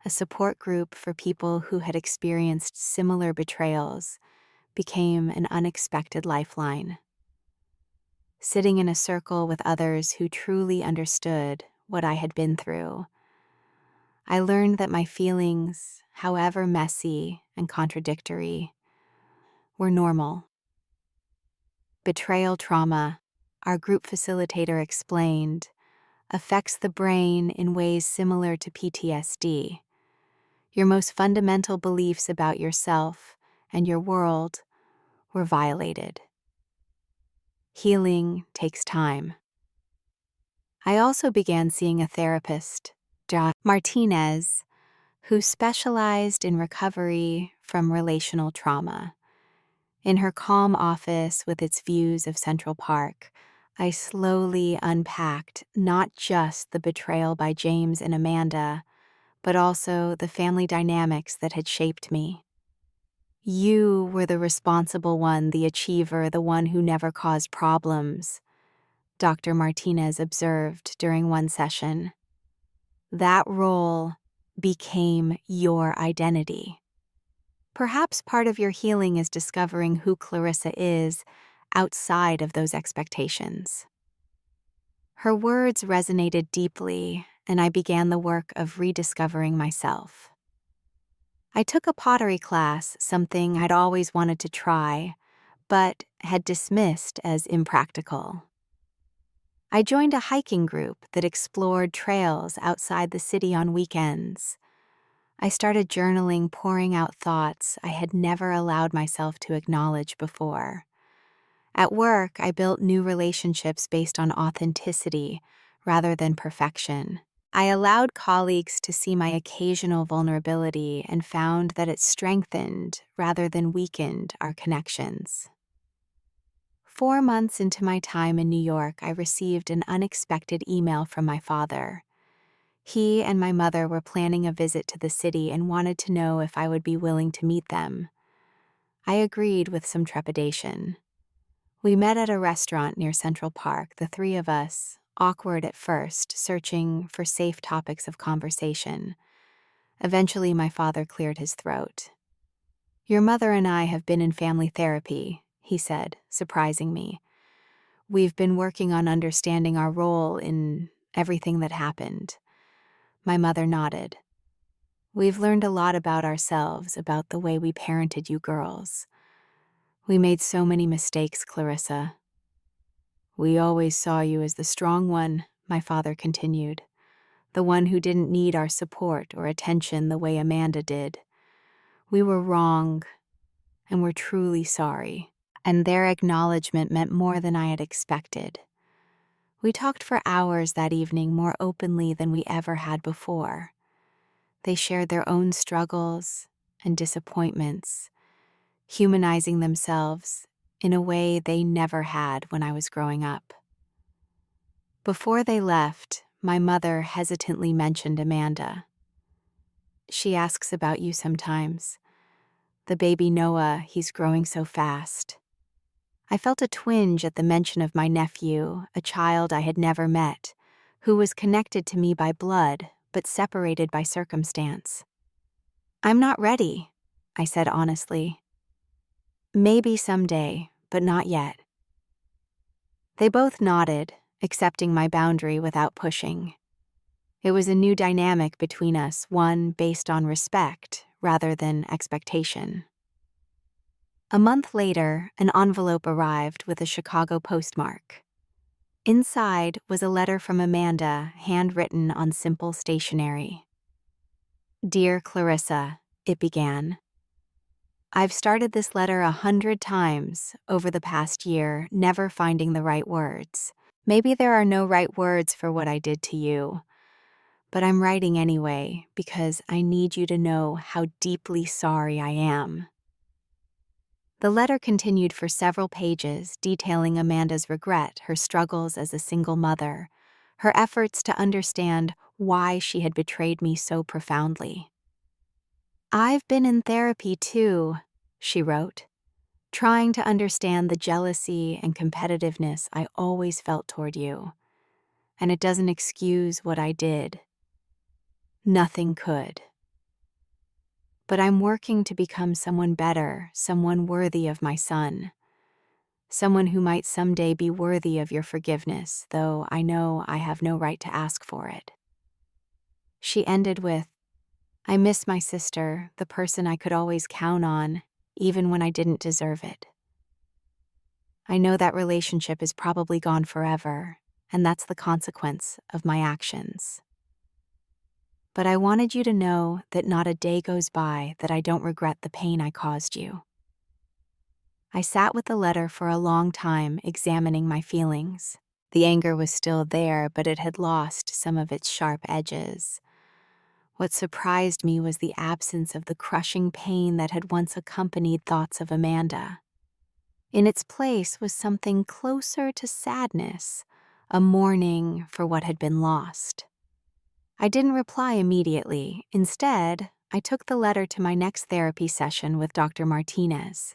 A support group for people who had experienced similar betrayals became an unexpected lifeline. Sitting in a circle with others who truly understood what I had been through, I learned that my feelings, however messy and contradictory, were normal. Betrayal trauma, our group facilitator explained, affects the brain in ways similar to PTSD. Your most fundamental beliefs about yourself and your world were violated. Healing takes time. I also began seeing a therapist, Martinez, who specialized in recovery from relational trauma. In her calm office with its views of Central Park, I slowly unpacked not just the betrayal by James and Amanda, but also the family dynamics that had shaped me. You were the responsible one, the achiever, the one who never caused problems, Dr. Martinez observed during one session. That role became your identity. Perhaps part of your healing is discovering who Clarissa is outside of those expectations. Her words resonated deeply, and I began the work of rediscovering myself. I took a pottery class, something I'd always wanted to try, but had dismissed as impractical. I joined a hiking group that explored trails outside the city on weekends. I started journaling, pouring out thoughts I had never allowed myself to acknowledge before. At work, I built new relationships based on authenticity rather than perfection. I allowed colleagues to see my occasional vulnerability and found that it strengthened rather than weakened our connections. 4 months into my time in New York, I received an unexpected email from my father. He and my mother were planning a visit to the city and wanted to know if I would be willing to meet them. I agreed with some trepidation. We met at a restaurant near Central Park, the three of us, awkward at first, searching for safe topics of conversation. Eventually, my father cleared his throat. "Your mother and I have been in family therapy," he said, surprising me. "We've been working on understanding our role in everything that happened." My mother nodded. "We've learned a lot about ourselves, about the way we parented you girls. We made so many mistakes, Clarissa." "We always saw you as the strong one," my father continued. "The one who didn't need our support or attention the way Amanda did. We were wrong, and we're truly sorry." And their acknowledgement meant more than I had expected. We talked for hours that evening, more openly than we ever had before. They shared their own struggles and disappointments, humanizing themselves in a way they never had when I was growing up. Before they left, my mother hesitantly mentioned Amanda. "She asks about you sometimes. The baby Noah, he's growing so fast." I felt a twinge at the mention of my nephew, a child I had never met, who was connected to me by blood but separated by circumstance. "I'm not ready," I said honestly. "Maybe someday, but not yet." They both nodded, accepting my boundary without pushing. It was a new dynamic between us, one based on respect rather than expectation. A month later, an envelope arrived with a Chicago postmark. Inside was a letter from Amanda, handwritten on simple stationery. "Dear Clarissa," it began. "I've started this letter 100 times over the past year, never finding the right words. Maybe there are no right words for what I did to you, but I'm writing anyway because I need you to know how deeply sorry I am." The letter continued for several pages, detailing Amanda's regret, her struggles as a single mother, her efforts to understand why she had betrayed me so profoundly. "I've been in therapy too," she wrote, "trying to understand the jealousy and competitiveness I always felt toward you. And it doesn't excuse what I did. Nothing could. But I'm working to become someone better, someone worthy of my son. Someone who might someday be worthy of your forgiveness, though I know I have no right to ask for it." She ended with, "I miss my sister, the person I could always count on, even when I didn't deserve it. I know that relationship is probably gone forever, and that's the consequence of my actions. But I wanted you to know that not a day goes by that I don't regret the pain I caused you." I sat with the letter for a long time, examining my feelings. The anger was still there, but it had lost some of its sharp edges. What surprised me was the absence of the crushing pain that had once accompanied thoughts of Amanda. In its place was something closer to sadness, a mourning for what had been lost. I didn't reply immediately. Instead, I took the letter to my next therapy session with Dr. Martinez.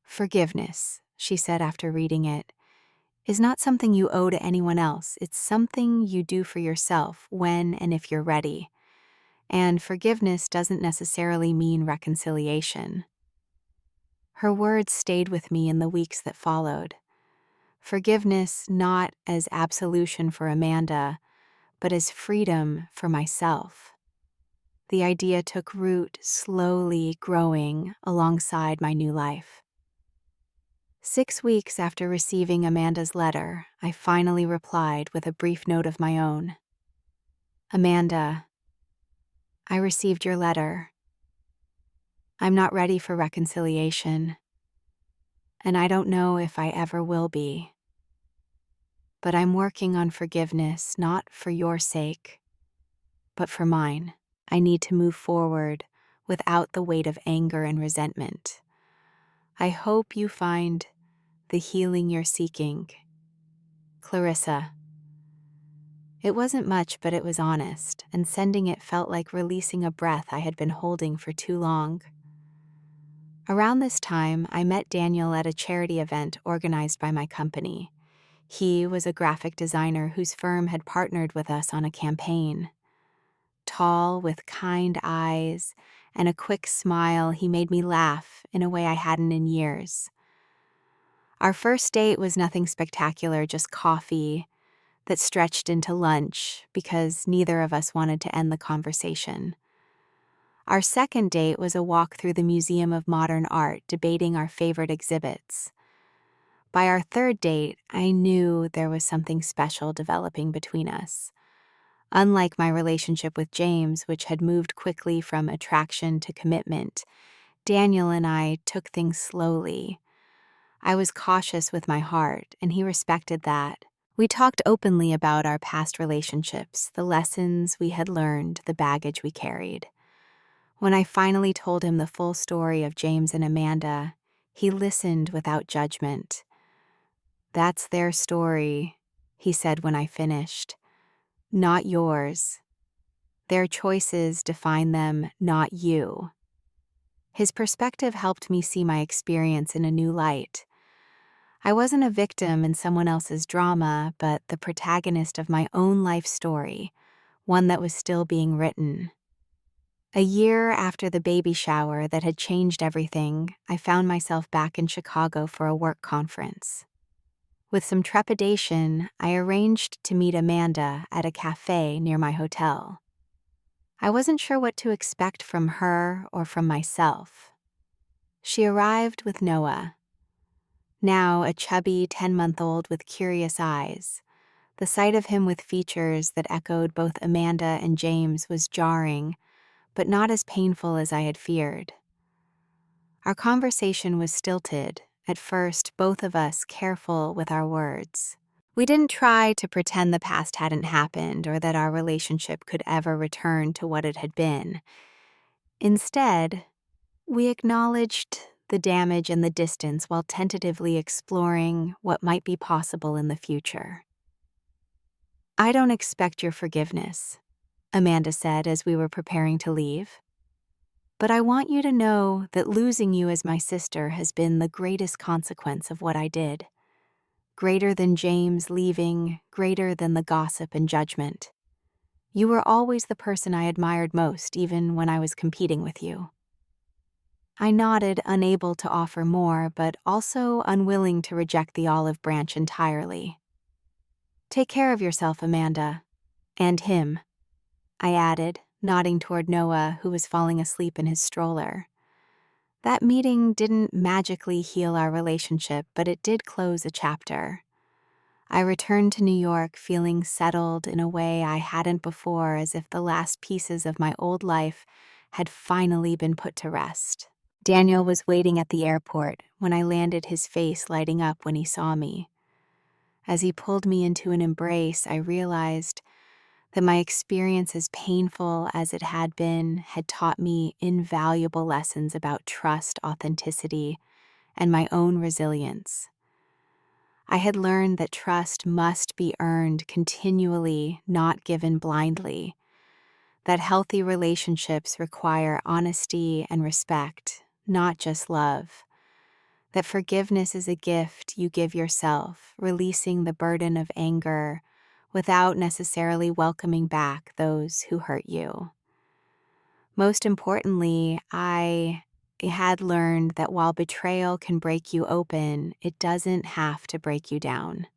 "Forgiveness," she said after reading it, "is not something you owe to anyone else. It's something you do for yourself when and if you're ready. And forgiveness doesn't necessarily mean reconciliation." Her words stayed with me in the weeks that followed. Forgiveness not as absolution for Amanda, but as freedom for myself. the idea took root, slowly growing alongside my new life. 6 weeks after receiving Amanda's letter, I finally replied with a brief note of my own. Amanda, I received your letter. I'm not ready for reconciliation, and I don't know if I ever will be. But I'm working on forgiveness, not for your sake, but for mine. I need to move forward without the weight of anger and resentment. I hope you find the healing you're seeking. Clarissa. It wasn't much, but it was honest, and sending it felt like releasing a breath I had been holding for too long. Around this time, I met Daniel at a charity event organized by my company. He was a graphic designer whose firm had partnered with us on a campaign. Tall, with kind eyes and a quick smile, he made me laugh in a way I hadn't in years. Our first date was nothing spectacular, just coffee that stretched into lunch because neither of us wanted to end the conversation. Our second date was a walk through the Museum of Modern Art, debating our favorite exhibits. By our third date, I knew there was something special developing between us. Unlike my relationship with James, which had moved quickly from attraction to commitment, Daniel and I took things slowly. I was cautious with my heart, and he respected that. We talked openly about our past relationships, the lessons we had learned, the baggage we carried. When I finally told him the full story of James and Amanda, he listened without judgment. "That's their story," he said when I finished. "Not yours. Their choices define them, not you." His perspective helped me see my experience in a new light. I wasn't a victim in someone else's drama, but the protagonist of my own life story, one that was still being written. A year after the baby shower that had changed everything, I found myself back in Chicago for a work conference. With some trepidation, I arranged to meet Amanda at a cafe near my hotel. I wasn't sure what to expect from her or from myself. She arrived with Noah, now a chubby 10-month-old with curious eyes. The sight of him with features that echoed both Amanda and James was jarring, but not as painful as I had feared. Our conversation was stilted, at first both of us careful with our words. We didn't try to pretend the past hadn't happened or that our relationship could ever return to what it had been. Instead, we acknowledged the damage and the distance while tentatively exploring what might be possible in the future. "I don't expect your forgiveness," Amanda said as we were preparing to leave. "But I want you to know that losing you as my sister has been the greatest consequence of what I did. Greater than James leaving, greater than the gossip and judgment. You were always the person I admired most, even when I was competing with you." I nodded, unable to offer more, but also unwilling to reject the olive branch entirely. "Take care of yourself, Amanda. And him," I added, nodding toward Noah, who was falling asleep in his stroller. That meeting didn't magically heal our relationship, but it did close a chapter. I returned to New York feeling settled in a way I hadn't before, as if the last pieces of my old life had finally been put to rest. Daniel was waiting at the airport when I landed, his face lighting up when he saw me. As he pulled me into an embrace, I realized that my experience, as painful as it had been, had taught me invaluable lessons about trust, authenticity, and my own resilience. I had learned that trust must be earned continually, not given blindly, that healthy relationships require honesty and respect, not just love, that forgiveness is a gift you give yourself, releasing the burden of anger without necessarily welcoming back those who hurt you. Most importantly, I had learned that while betrayal can break you open, it doesn't have to break you down.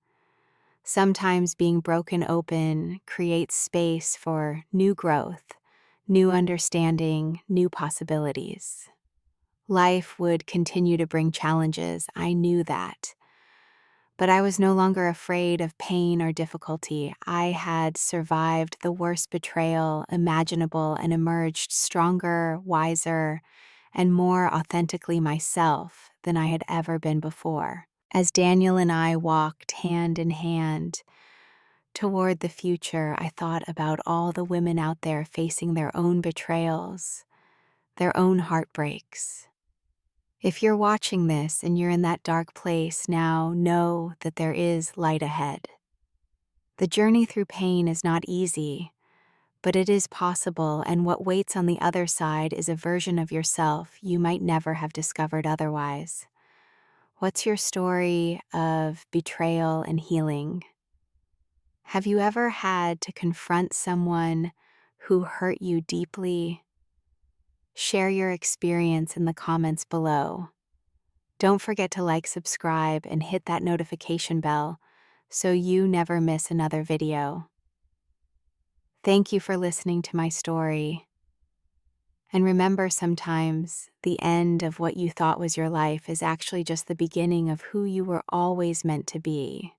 Sometimes being broken open creates space for new growth, new understanding, new possibilities. Life would continue to bring challenges, I knew that. But I was no longer afraid of pain or difficulty. I had survived the worst betrayal imaginable and emerged stronger, wiser, and more authentically myself than I had ever been before. As Daniel and I walked hand in hand toward the future, I thought about all the women out there facing their own betrayals, their own heartbreaks. If you're watching this and you're in that dark place now, know that there is light ahead. The journey through pain is not easy, but it is possible, and what waits on the other side is a version of yourself you might never have discovered otherwise. What's your story of betrayal and healing? Have you ever had to confront someone who hurt you deeply? Share your experience in the comments below. Don't forget to like, subscribe, and hit that notification bell so you never miss another video. Thank you for listening to my story. And remember, sometimes the end of what you thought was your life is actually just the beginning of who you were always meant to be.